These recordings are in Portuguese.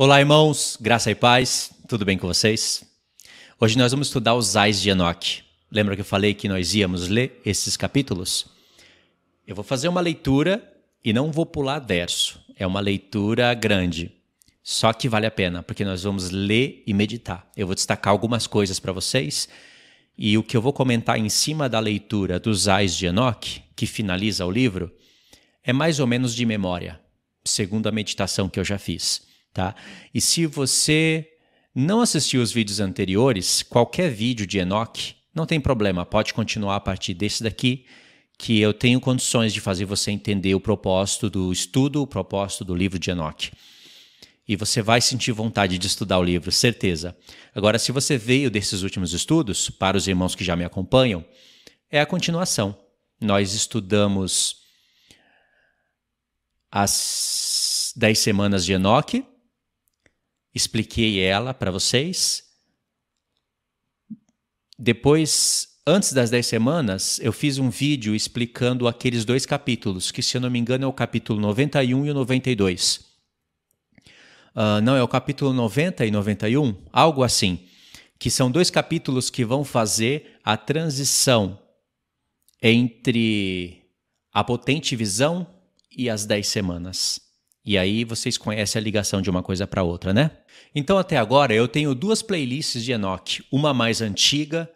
Olá, irmãos, graça e paz, tudo bem com vocês? Hoje nós vamos estudar os Ais de Enoque. Lembra que eu falei que nós íamos ler esses capítulos? Eu vou fazer uma leitura e não vou pular verso. É uma leitura grande, só que vale a pena, porque nós vamos ler e meditar. Eu vou destacar algumas coisas para vocês e o que eu vou comentar em cima da leitura dos Ais de Enoque, que finaliza o livro, é mais ou menos de memória, segundo a meditação que eu já fiz. Tá? E se você não assistiu os vídeos anteriores, qualquer vídeo de Enoque, não tem problema, pode continuar a partir desse daqui, que eu tenho condições de fazer você entender o propósito do estudo, o propósito do livro de Enoque. E você vai sentir vontade de estudar o livro, certeza. Agora, se você veio desses últimos estudos, para os irmãos que já me acompanham, é a continuação. Nós estudamos as 10 semanas de Enoque, expliquei ela para vocês. Depois, antes das 10 semanas, eu fiz um vídeo explicando aqueles dois capítulos, que se eu não me engano é o capítulo 91 e o 92. Não, é o capítulo 90 e 91, algo assim, que são dois capítulos que vão fazer a transição entre a potente visão e as 10 semanas. E aí vocês conhecem a ligação de uma coisa para outra, né? Então até agora eu tenho duas playlists de Enoque, uma mais antiga,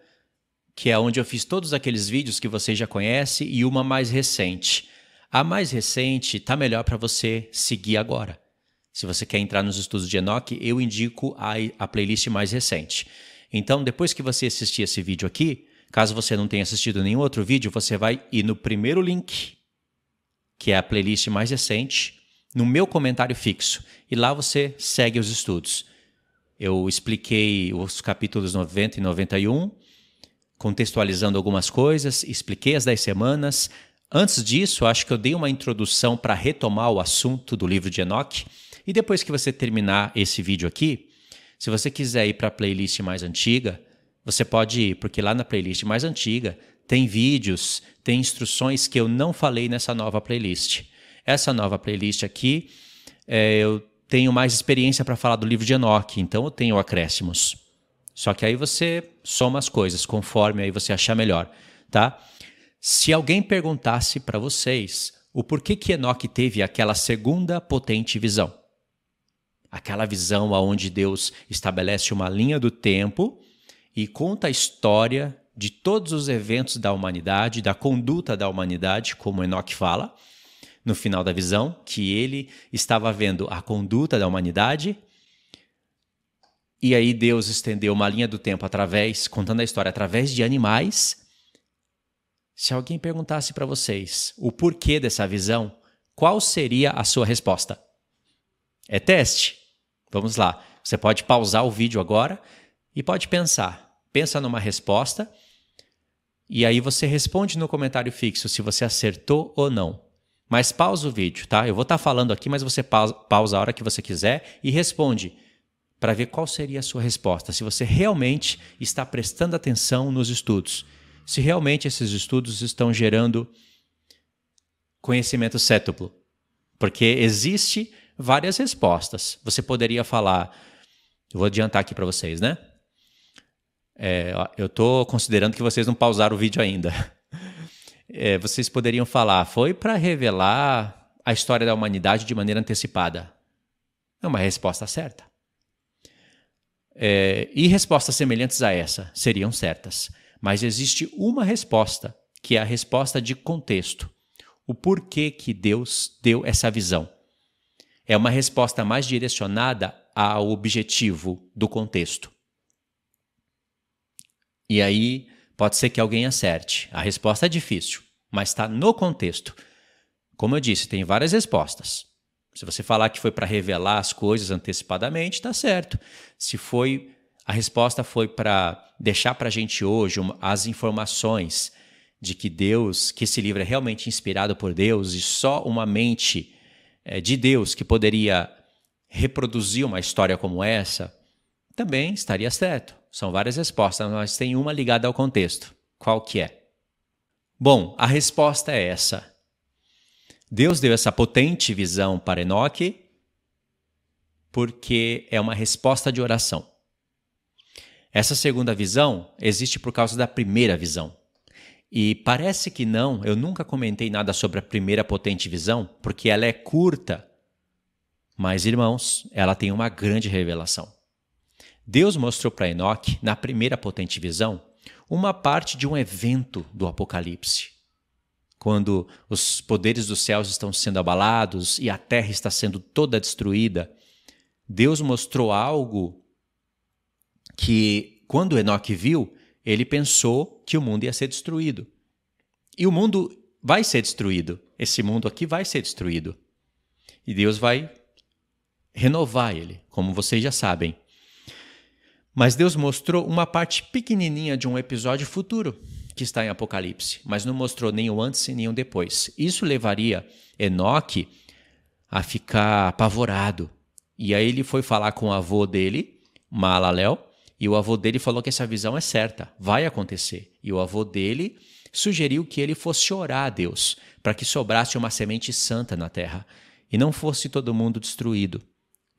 que é onde eu fiz todos aqueles vídeos que vocês já conhecem, e uma mais recente. A mais recente está melhor para você seguir agora. Se você quer entrar nos estudos de Enoque, eu indico a playlist mais recente. Então depois que você assistir esse vídeo aqui, caso você não tenha assistido nenhum outro vídeo, você vai ir no primeiro link, que é a playlist mais recente, no meu comentário fixo, e lá você segue os estudos. Eu expliquei os capítulos 90 e 91, contextualizando algumas coisas, expliquei as 10 semanas. Antes disso, acho que eu dei uma introdução para retomar o assunto do livro de Enoque, e depois que você terminar esse vídeo aqui, se você quiser ir para a playlist mais antiga, você pode ir, porque lá na playlist mais antiga tem vídeos, tem instruções que eu não falei nessa nova playlist. Essa nova playlist aqui, eu tenho mais experiência para falar do livro de Enoque, então eu tenho acréscimos. Só que aí você soma as coisas, conforme aí você achar melhor, tá? Se alguém perguntasse para vocês o porquê que Enoque teve aquela segunda potente visão, aquela visão onde Deus estabelece uma linha do tempo e conta a história de todos os eventos da humanidade, da conduta da humanidade, como Enoque fala, no final da visão, que ele estava vendo a conduta da humanidade, e aí Deus estendeu uma linha do tempo contando a história através de animais. Se alguém perguntasse para vocês o porquê dessa visão, qual seria a sua resposta? É teste? Vamos lá. Você pode pausar o vídeo agora e pode pensar. Pensa numa resposta e aí você responde no comentário fixo se você acertou ou não. Mas pausa o vídeo, tá? Eu vou estar falando aqui, mas você pausa a hora que você quiser e responde para ver qual seria a sua resposta. Se você realmente está prestando atenção nos estudos. Se realmente esses estudos estão gerando conhecimento cétuplo. Porque existe várias respostas. Você poderia falar... Eu vou adiantar aqui para vocês, né? Eu estou considerando que vocês não pausaram o vídeo ainda. Vocês poderiam falar, foi para revelar a história da humanidade de maneira antecipada. É uma resposta certa. E respostas semelhantes a essa seriam certas. Mas existe uma resposta, que é a resposta de contexto. O porquê que Deus deu essa visão. É uma resposta mais direcionada ao objetivo do contexto. E aí... pode ser que alguém acerte. A resposta é difícil, mas está no contexto. Como eu disse, tem várias respostas. Se você falar que foi para revelar as coisas antecipadamente, está certo. Se a resposta foi para deixar para a gente hoje as informações de que esse livro é realmente inspirado por Deus e só uma mente de Deus que poderia reproduzir uma história como essa, também estaria certo. São várias respostas, mas tem uma ligada ao contexto. Qual que é? Bom, a resposta é essa. Deus deu essa potente visão para Enoque porque é uma resposta de oração. Essa segunda visão existe por causa da primeira visão. E parece que não, eu nunca comentei nada sobre a primeira potente visão, porque ela é curta. Mas, irmãos, ela tem uma grande revelação. Deus mostrou para Enoque, na primeira potente visão, uma parte de um evento do Apocalipse. Quando os poderes dos céus estão sendo abalados e a terra está sendo toda destruída, Deus mostrou algo que, quando Enoque viu, ele pensou que o mundo ia ser destruído. E o mundo vai ser destruído. Esse mundo aqui vai ser destruído. E Deus vai renovar ele, como vocês já sabem. Mas Deus mostrou uma parte pequenininha de um episódio futuro que está em Apocalipse, mas não mostrou nem o antes e nem o depois. Isso levaria Enoque a ficar apavorado. E aí ele foi falar com o avô dele, Maalalel, e o avô dele falou que essa visão é certa, vai acontecer. E o avô dele sugeriu que ele fosse orar a Deus para que sobrasse uma semente santa na terra e não fosse todo mundo destruído.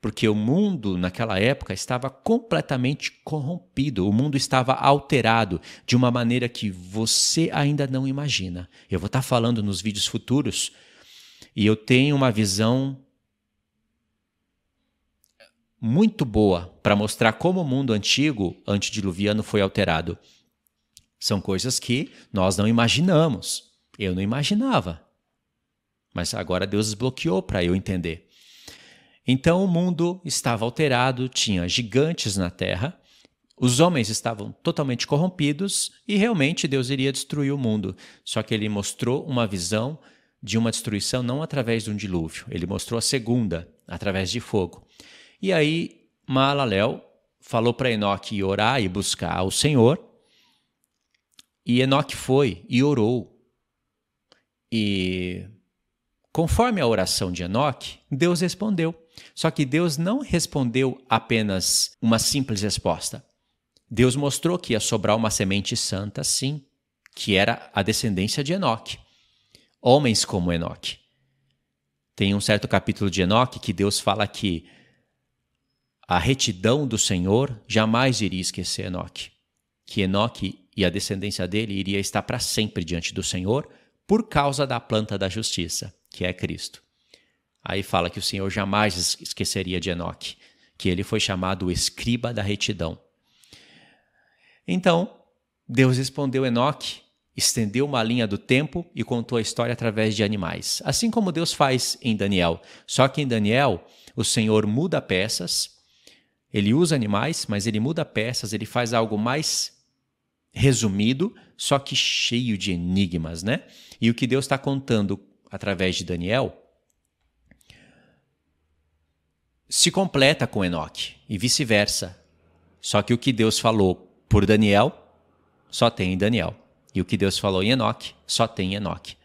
Porque o mundo, naquela época, estava completamente corrompido. O mundo estava alterado de uma maneira que você ainda não imagina. Eu vou estar falando nos vídeos futuros e eu tenho uma visão muito boa para mostrar como o mundo antigo, antediluviano, foi alterado. São coisas que nós não imaginamos. Eu não imaginava. Mas agora Deus desbloqueou para eu entender. Então o mundo estava alterado, tinha gigantes na terra, os homens estavam totalmente corrompidos e realmente Deus iria destruir o mundo. Só que ele mostrou uma visão de uma destruição não através de um dilúvio, ele mostrou a segunda, através de fogo. E aí Maalalel falou para Enoque orar e buscar o Senhor, e Enoque foi e orou. E conforme a oração de Enoque, Deus respondeu. Só que Deus não respondeu apenas uma simples resposta. Deus mostrou que ia sobrar uma semente santa, sim, que era a descendência de Enoque. Homens como Enoque. Tem um certo capítulo de Enoque que Deus fala que a retidão do Senhor jamais iria esquecer Enoque. Que Enoque e a descendência dele iria estar para sempre diante do Senhor por causa da planta da justiça, que é Cristo. Aí fala que o Senhor jamais esqueceria de Enoque, que ele foi chamado o escriba da retidão. Então, Deus respondeu Enoque, estendeu uma linha do tempo e contou a história através de animais. Assim como Deus faz em Daniel. Só que em Daniel, o Senhor muda peças, ele usa animais, mas ele muda peças, ele faz algo mais resumido, só que cheio de enigmas, né? E o que Deus está contando através de Daniel se completa com Enoque e vice-versa. Só que o que Deus falou por Daniel só tem em Daniel. E o que Deus falou em Enoque só tem em Enoque.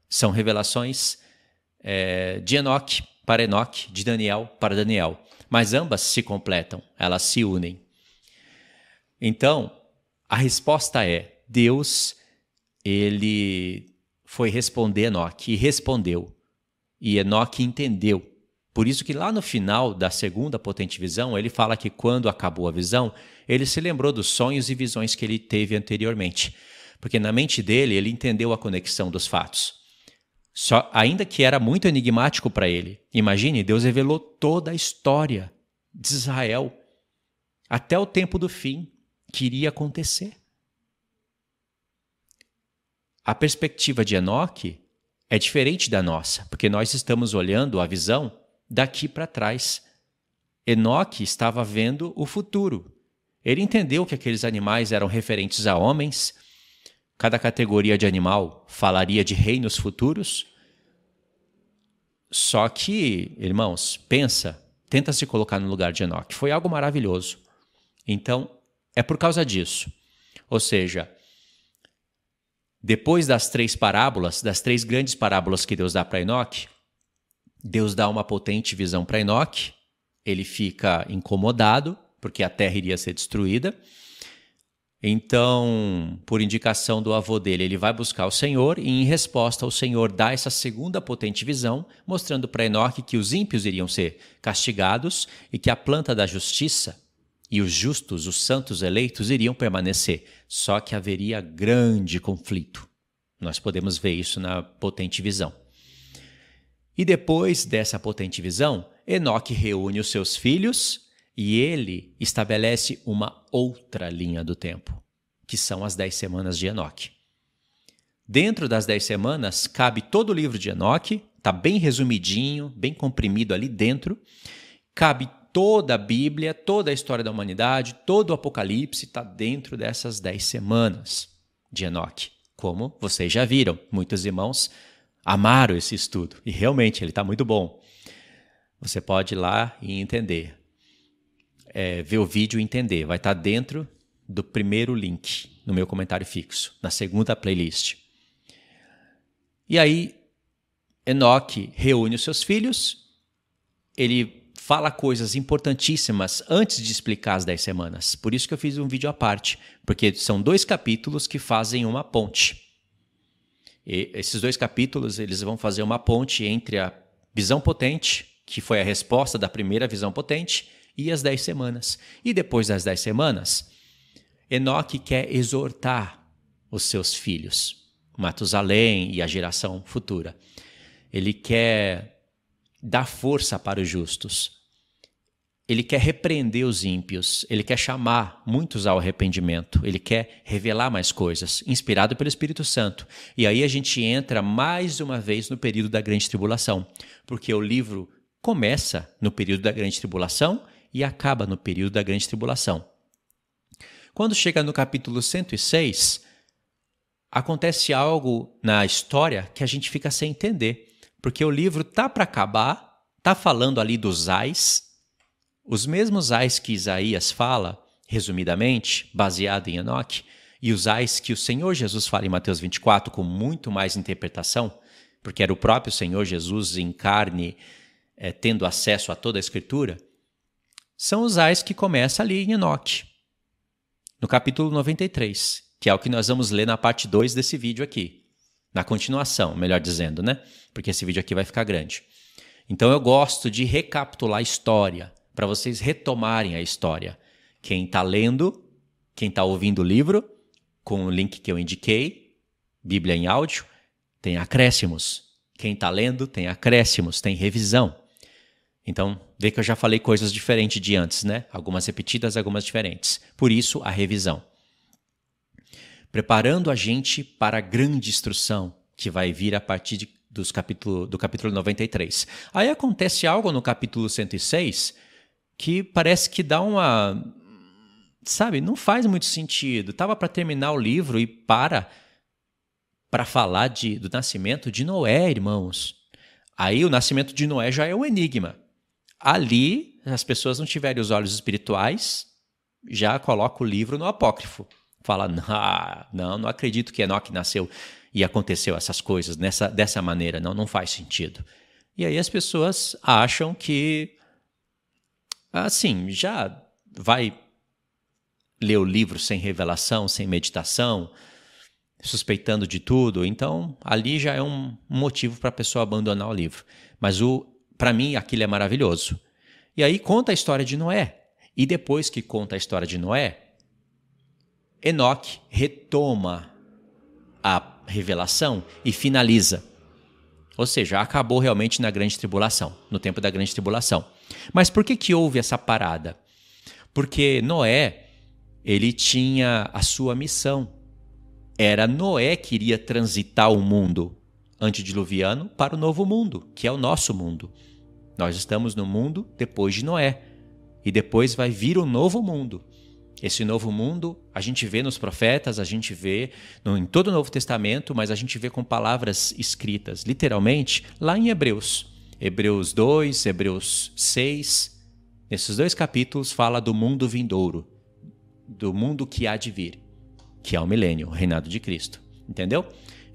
São revelações de Enoque para Enoque, de Daniel para Daniel. Mas ambas se completam, elas se unem. Então, a resposta é: Deus, ele foi responder Enoque e respondeu. E Enoque entendeu. Por isso que lá no final da segunda potente visão, ele fala que quando acabou a visão, ele se lembrou dos sonhos e visões que ele teve anteriormente. Porque na mente dele, ele entendeu a conexão dos fatos. Ainda que era muito enigmático para ele. Imagine, Deus revelou toda a história de Israel até o tempo do fim que iria acontecer. A perspectiva de Enoque é diferente da nossa, porque nós estamos olhando a visão daqui para trás. Enoque estava vendo o futuro. Ele entendeu que aqueles animais eram referentes a homens. Cada categoria de animal falaria de reinos futuros. Só que, irmãos, tenta se colocar no lugar de Enoque. Foi algo maravilhoso. Então, é por causa disso. Ou seja, depois das três parábolas, das três grandes parábolas que Deus dá para Enoque, Deus dá uma potente visão para Enoque, ele fica incomodado, porque a terra iria ser destruída. Então, por indicação do avô dele, ele vai buscar o Senhor e, em resposta, o Senhor dá essa segunda potente visão, mostrando para Enoque que os ímpios iriam ser castigados e que a planta da justiça e os justos, os santos eleitos, iriam permanecer. Só que haveria grande conflito. Nós podemos ver isso na potente visão. E depois dessa potente visão, Enoque reúne os seus filhos e ele estabelece uma outra linha do tempo, que são as 10 semanas de Enoque. Dentro das 10 semanas, cabe todo o livro de Enoque, está bem resumidinho, bem comprimido ali dentro. Cabe toda a Bíblia, toda a história da humanidade, todo o Apocalipse está dentro dessas 10 semanas de Enoque. Como vocês já viram, muitos irmãos amaram esse estudo, e realmente ele está muito bom. Você pode ir lá e entender. Ver o vídeo e entender. Vai estar dentro do primeiro link no meu comentário fixo, na segunda playlist. E aí, Enoque reúne os seus filhos, ele fala coisas importantíssimas antes de explicar as 10 semanas. Por isso que eu fiz um vídeo à parte, porque são 2 capítulos que fazem uma ponte. E esses 2 capítulos eles vão fazer uma ponte entre a visão potente, que foi a resposta da primeira visão potente, e as 10 semanas. E depois das 10 semanas, Enoque quer exortar os seus filhos, Matusalém e a geração futura. Ele quer dar força para os justos. Ele quer repreender os ímpios. Ele quer chamar muitos ao arrependimento. Ele quer revelar mais coisas, inspirado pelo Espírito Santo. E aí a gente entra mais uma vez no período da Grande Tribulação, porque o livro começa no período da Grande Tribulação e acaba no período da Grande Tribulação. Quando chega no capítulo 106, acontece algo na história que a gente fica sem entender, porque o livro tá para acabar, tá falando ali dos ais, os mesmos ais que Isaías fala, resumidamente, baseado em Enoque, e os ais que o Senhor Jesus fala em Mateus 24 com muito mais interpretação, porque era o próprio Senhor Jesus em carne, tendo acesso a toda a Escritura, são os ais que começam ali em Enoque, no capítulo 93, que é o que nós vamos ler na parte 2 desse vídeo aqui. Na continuação, melhor dizendo, né? Porque esse vídeo aqui vai ficar grande. Então eu gosto de recapitular a história, para vocês retomarem a história. Quem está lendo, quem está ouvindo o livro, com o link que eu indiquei, Bíblia em áudio, tem acréscimos. Quem está lendo tem acréscimos, tem revisão. Então, vê que eu já falei coisas diferentes de antes, né? Algumas repetidas, algumas diferentes. Por isso, a revisão. Preparando a gente para a grande instrução que vai vir a partir do capítulo 93. Aí acontece algo no capítulo 106 que parece que dá uma... Sabe, não faz muito sentido. Estava para terminar o livro e para falar do nascimento de Noé, irmãos. Aí o nascimento de Noé já é um enigma. Ali, as pessoas não tiverem os olhos espirituais, já coloca o livro no apócrifo. Fala, não acredito que Enoque nasceu e aconteceu essas coisas dessa maneira. Não faz sentido. E aí as pessoas acham que, assim, já vai ler o livro sem revelação, sem meditação, suspeitando de tudo. Então, ali já é um motivo para a pessoa abandonar o livro. Mas para mim, aquilo é maravilhoso. E aí conta a história de Noé. E depois que conta a história de Noé, Enoque retoma a revelação e finaliza. Ou seja, acabou realmente na Grande Tribulação, no tempo da Grande Tribulação. Mas por que houve essa parada? Porque Noé, ele tinha a sua missão. Era Noé que iria transitar o mundo antediluviano para o novo mundo, que é o nosso mundo. Nós estamos no mundo depois de Noé. E depois vai vir o novo mundo. Esse novo mundo a gente vê nos profetas, a gente vê em todo o Novo Testamento, mas a gente vê com palavras escritas, literalmente, lá em Hebreus. Hebreus 2, Hebreus 6. Nesses 2 capítulos fala do mundo vindouro, do mundo que há de vir, que é o milênio, o reinado de Cristo. Entendeu?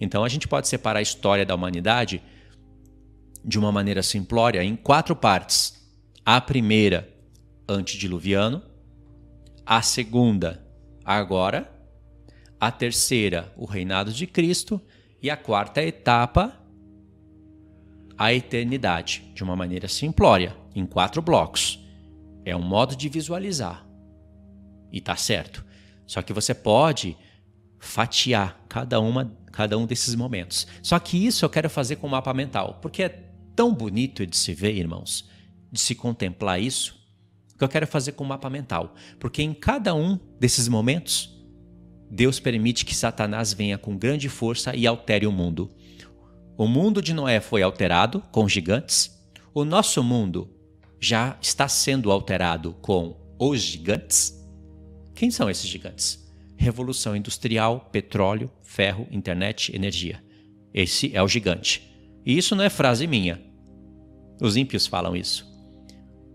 Então a gente pode separar a história da humanidade de uma maneira simplória em 4 partes. A primeira, antediluviano. A segunda, agora, A terceira, o reinado de Cristo. E a quarta etapa, a eternidade, de uma maneira simplória, em 4 blocos. É um modo de visualizar. E tá certo. Só que você pode fatiar cada um desses momentos. Só que isso eu quero fazer com o mapa mental, porque é tão bonito de se ver, irmãos, de se contemplar isso, que eu quero fazer com o mapa mental. Porque em cada um desses momentos, Deus permite que Satanás venha com grande força e altere o mundo. O mundo de Noé foi alterado com gigantes. O nosso mundo já está sendo alterado com os gigantes. Quem são esses gigantes? Revolução industrial, petróleo, ferro, internet, energia. Esse é o gigante. E isso não é frase minha. Os ímpios falam isso.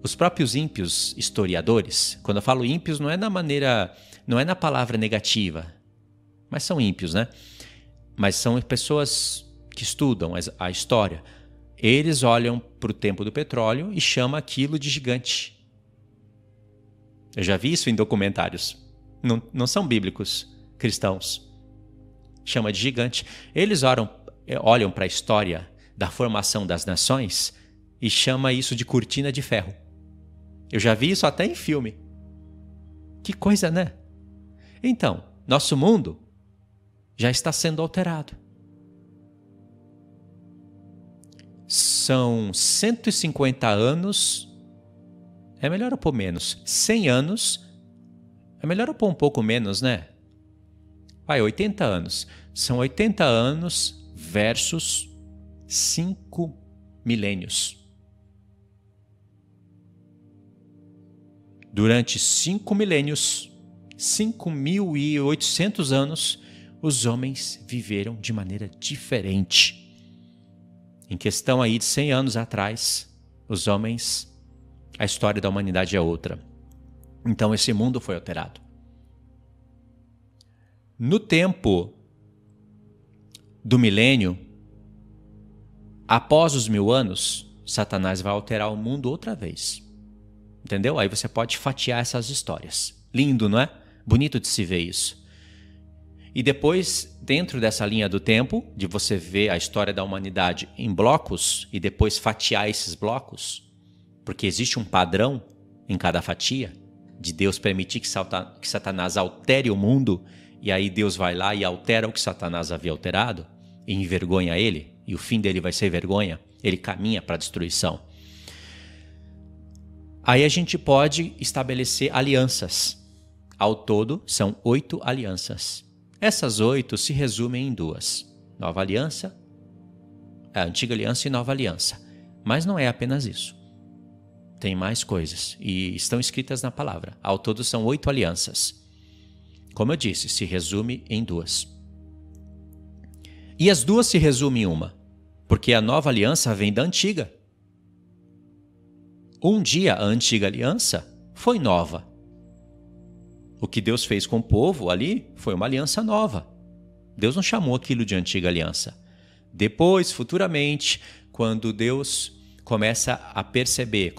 Os próprios ímpios historiadores, quando eu falo ímpios, não é na palavra negativa, mas são ímpios, né? Mas são pessoas que estudam a história. Eles olham para o tempo do petróleo e chamam aquilo de gigante. Eu já vi isso em documentários. Não são bíblicos, cristãos. Chama de gigante. Eles olham para a história da formação das nações e chama isso de cortina de ferro. Eu já vi isso até em filme. Que coisa, né? Então, nosso mundo já está sendo alterado. São 150 anos. É melhor eu pôr menos. 100 anos. É melhor eu pôr um pouco menos, né? Vai, 80 anos. São 80 anos versus 5 milênios. Durante 5 milênios, 5.800 anos, os homens viveram de maneira diferente. Em questão aí de 100 anos atrás, os homens, a história da humanidade é outra. Então esse mundo foi alterado. No tempo do milênio, após os 1000 anos, Satanás vai alterar o mundo outra vez. Entendeu? Aí você pode fatiar essas histórias. Lindo, não é? Bonito de se ver isso. E depois, dentro dessa linha do tempo, de você ver a história da humanidade em blocos e depois fatiar esses blocos, porque existe um padrão em cada fatia, de Deus permitir que Satanás altere o mundo, e aí Deus vai lá e altera o que Satanás havia alterado, e envergonha ele, e o fim dele vai ser vergonha, ele caminha para a destruição. Aí a gente pode estabelecer alianças. Ao todo, são 8 alianças. Essas 8 se resumem em 2. Nova aliança, a antiga aliança e nova aliança. Mas não é apenas isso. Tem mais coisas e estão escritas na palavra. Ao todo são 8 alianças. Como eu disse, se resume em 2. E as 2 se resumem em uma, porque a nova aliança vem da antiga. Um dia a antiga aliança foi nova. O que Deus fez com o povo ali foi uma aliança nova. Deus não chamou aquilo de antiga aliança. Depois, futuramente, quando Deus começa a perceber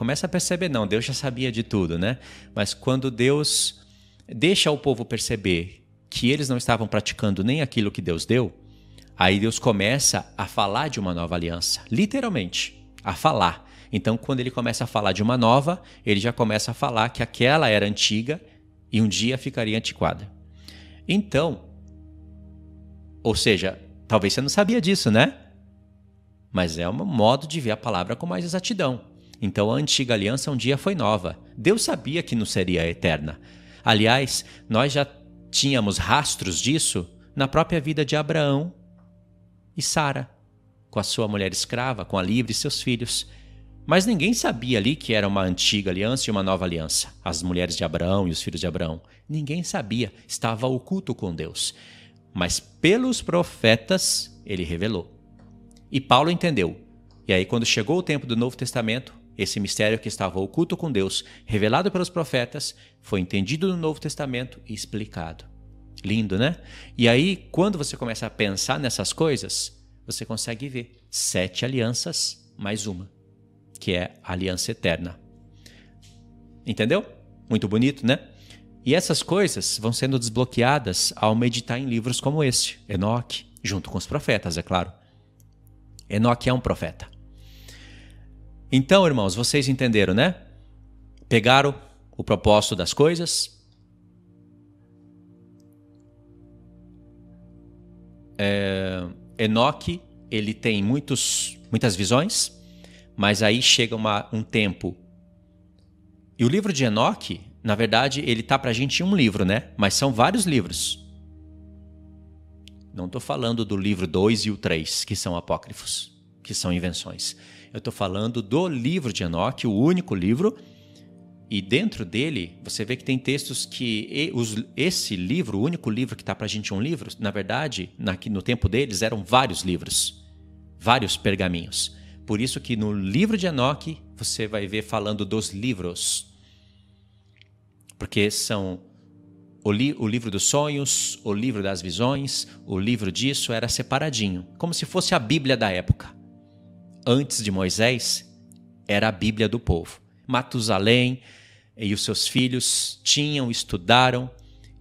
não, Deus já sabia de tudo, né? Mas quando Deus deixa o povo perceber que eles não estavam praticando nem aquilo que Deus deu, aí Deus começa a falar de uma nova aliança, literalmente, a falar. Então, quando ele começa a falar de uma nova, ele já começa a falar que aquela era antiga e um dia ficaria antiquada. Então, ou seja, talvez você não sabia disso, né? Mas é um modo de ver a palavra com mais exatidão. Então, a antiga aliança um dia foi nova. Deus sabia que não seria eterna. Aliás, nós já tínhamos rastros disso na própria vida de Abraão e Sara, com a sua mulher escrava, com a livre e seus filhos. Mas ninguém sabia ali que era uma antiga aliança e uma nova aliança. As mulheres de Abraão e os filhos de Abraão. Ninguém sabia, estava oculto com Deus. Mas pelos profetas ele revelou. E Paulo entendeu. E aí quando chegou o tempo do Novo Testamento, esse mistério que estava oculto com Deus, revelado pelos profetas, foi entendido no Novo Testamento e explicado. Lindo, né? E aí quando você começa a pensar nessas coisas, você consegue ver 7 alianças mais uma, que é a aliança eterna. Entendeu? Muito bonito, né? E essas coisas vão sendo desbloqueadas ao meditar em livros como esse, Enoque, junto com os profetas, é claro. Enoque é um profeta. Então, irmãos, vocês entenderam, né? Pegaram o propósito das coisas. Enoque, ele tem muitas visões, mas aí chega um tempo. E o livro de Enoque, na verdade, ele tá pra gente em um livro, né? Mas são vários livros. Não estou falando do livro 2 e o 3, que são apócrifos, que são invenções. Eu estou falando do livro de Enoque, o único livro. E dentro dele, você vê que tem textos que esse livro, o único livro que está para a gente um livro, na verdade, no tempo deles, eram vários livros, vários pergaminhos. Por isso que no livro de Enoque, você vai ver falando dos livros. Porque são o livro dos sonhos, o livro das visões, o livro disso era separadinho, como se fosse a Bíblia da época. Antes de Moisés, era a Bíblia do povo. Matusalém e os seus filhos estudaram,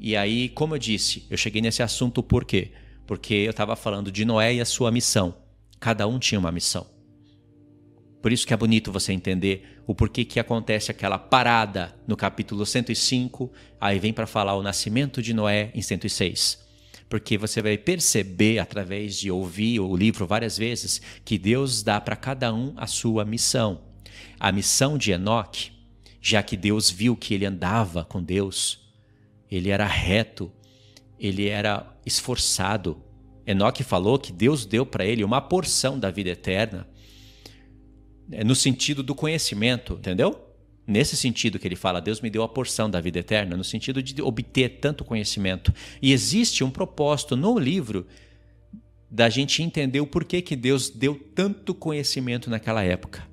e aí, como eu disse, eu cheguei nesse assunto por quê? Porque eu estava falando de Noé e a sua missão. Cada um tinha uma missão. Por isso que é bonito você entender o porquê que acontece aquela parada no capítulo 105, aí vem para falar o nascimento de Noé em 106. Porque você vai perceber, através de ouvir o livro várias vezes, que Deus dá para cada um a sua missão. A missão de Enoque, já que Deus viu que ele andava com Deus, ele era reto, ele era esforçado. Enoque falou que Deus deu para ele uma porção da vida eterna, no sentido do conhecimento, entendeu? Nesse sentido que ele fala, Deus me deu a porção da vida eterna, no sentido de obter tanto conhecimento. E existe um propósito no livro da gente entender o porquê que Deus deu tanto conhecimento naquela época.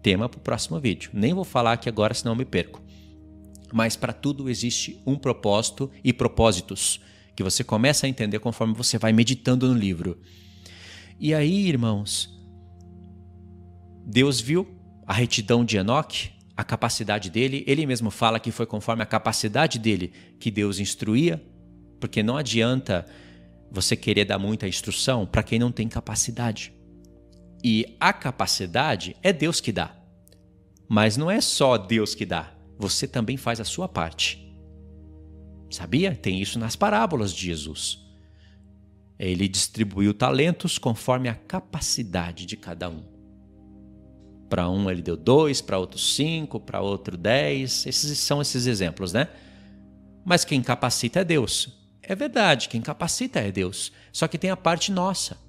Tema para o próximo vídeo. Nem vou falar aqui agora, senão eu me perco. Mas para tudo existe um propósito e propósitos, que você começa a entender conforme você vai meditando no livro. E aí, irmãos, Deus viu a retidão de Enoque, a capacidade dele. Ele mesmo fala que foi conforme a capacidade dele que Deus instruía, porque não adianta você querer dar muita instrução para quem não tem capacidade. E a capacidade é Deus que dá. Mas não é só Deus que dá, você também faz a sua parte. Sabia? Tem isso nas parábolas de Jesus. Ele distribuiu talentos conforme a capacidade de cada um. Para um ele deu 2, para outro 5, para outro 10. Esses são esses exemplos, né? Mas quem capacita é Deus. É verdade, quem capacita é Deus. Só que tem a parte nossa.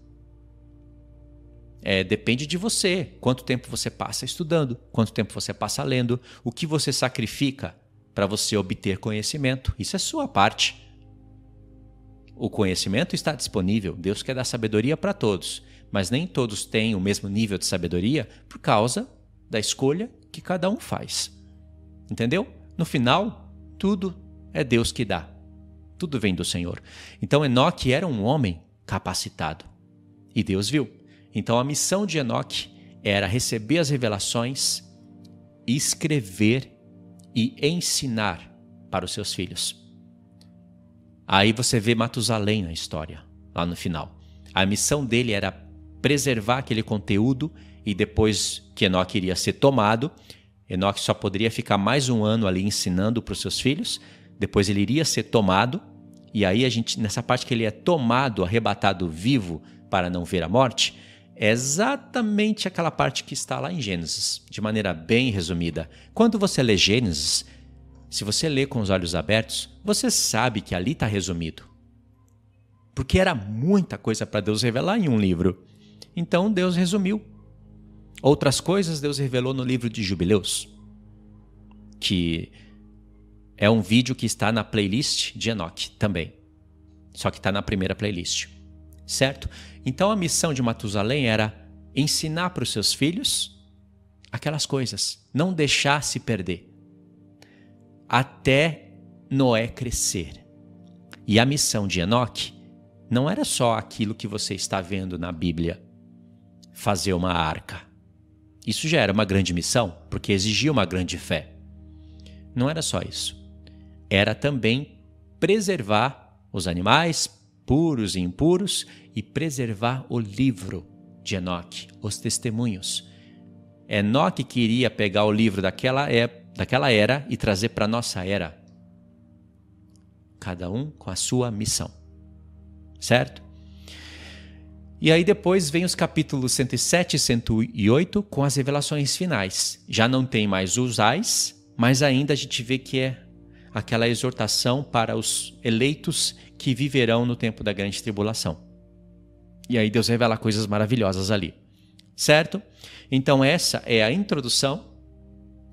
Depende de você. Quanto tempo você passa estudando, quanto tempo você passa lendo, o que você sacrifica para você obter conhecimento. Isso é sua parte. O conhecimento está disponível. Deus quer dar sabedoria para todos. Mas nem todos têm o mesmo nível de sabedoria por causa da escolha que cada um faz. Entendeu? No final, tudo é Deus que dá. Tudo vem do Senhor. Então Enoque era um homem capacitado. E Deus viu. Então a missão de Enoque era receber as revelações, escrever e ensinar para os seus filhos. Aí você vê Matusalém na história, lá no final. A missão dele era preservar aquele conteúdo, e depois que Enoque iria ser tomado, Enoque só poderia ficar mais um ano ali ensinando para os seus filhos, depois ele iria ser tomado, e aí nessa parte que ele é tomado, arrebatado vivo para não ver a morte, é exatamente aquela parte que está lá em Gênesis, de maneira bem resumida. Quando você lê Gênesis, se você lê com os olhos abertos, você sabe que ali está resumido. Porque era muita coisa para Deus revelar em um livro. Então Deus resumiu. Outras coisas Deus revelou no livro de Jubileus, que é um vídeo que está na playlist de Enoque também. Só que está na primeira playlist. Certo? Então a missão de Matusalém era ensinar para os seus filhos aquelas coisas. Não deixar se perder. Até Noé crescer. E a missão de Enoque não era só aquilo que você está vendo na Bíblia. Fazer uma arca. Isso já era uma grande missão, porque exigia uma grande fé. Não era só isso. era também preservar os animais, puros e impuros, e preservar o livro de Enoque, os testemunhos. Enoque queria pegar o livro daquela era e trazer para a nossa era. Cada um com a sua missão. Certo? E aí depois vem os capítulos 107 e 108 com as revelações finais. Já não tem mais os ais, mas ainda a gente vê que é aquela exortação para os eleitos que viverão no tempo da grande tribulação. E aí Deus revela coisas maravilhosas ali. Certo? Então essa é a introdução.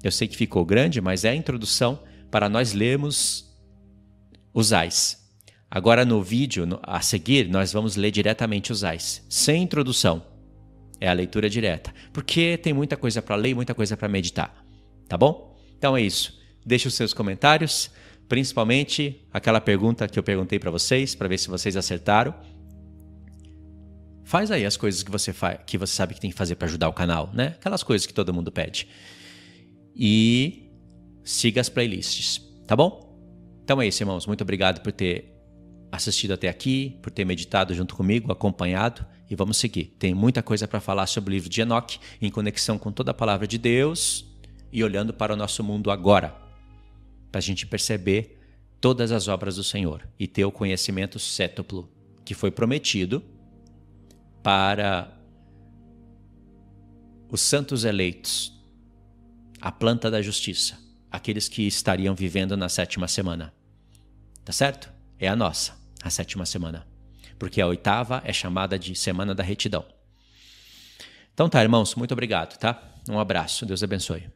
Eu sei que ficou grande, mas é a introdução para nós lermos os ais. Agora no vídeo a seguir nós vamos ler diretamente os ais, sem introdução. É a leitura direta, porque tem muita coisa para ler e muita coisa para meditar. Tá bom? Então é isso. Deixe os seus comentários, principalmente aquela pergunta que eu perguntei para vocês, para ver se vocês acertaram. Faz aí as coisas que você sabe que tem que fazer para ajudar o canal, né? Aquelas coisas que todo mundo pede. E siga as playlists, tá bom? Então é isso, irmãos. Muito obrigado por ter assistido até aqui, por ter meditado junto comigo, acompanhado, e vamos seguir. Tem muita coisa para falar sobre o livro de Enoque, em conexão com toda a palavra de Deus e olhando para o nosso mundo agora, para a gente perceber todas as obras do Senhor e ter o conhecimento cétuplo que foi prometido para os santos eleitos, a planta da justiça, aqueles que estariam vivendo na 7ª semana. Tá certo? É a nossa, a 7ª semana. Porque a 8ª é chamada de Semana da Retidão. Então tá, irmãos, muito obrigado, tá? Um abraço, Deus abençoe.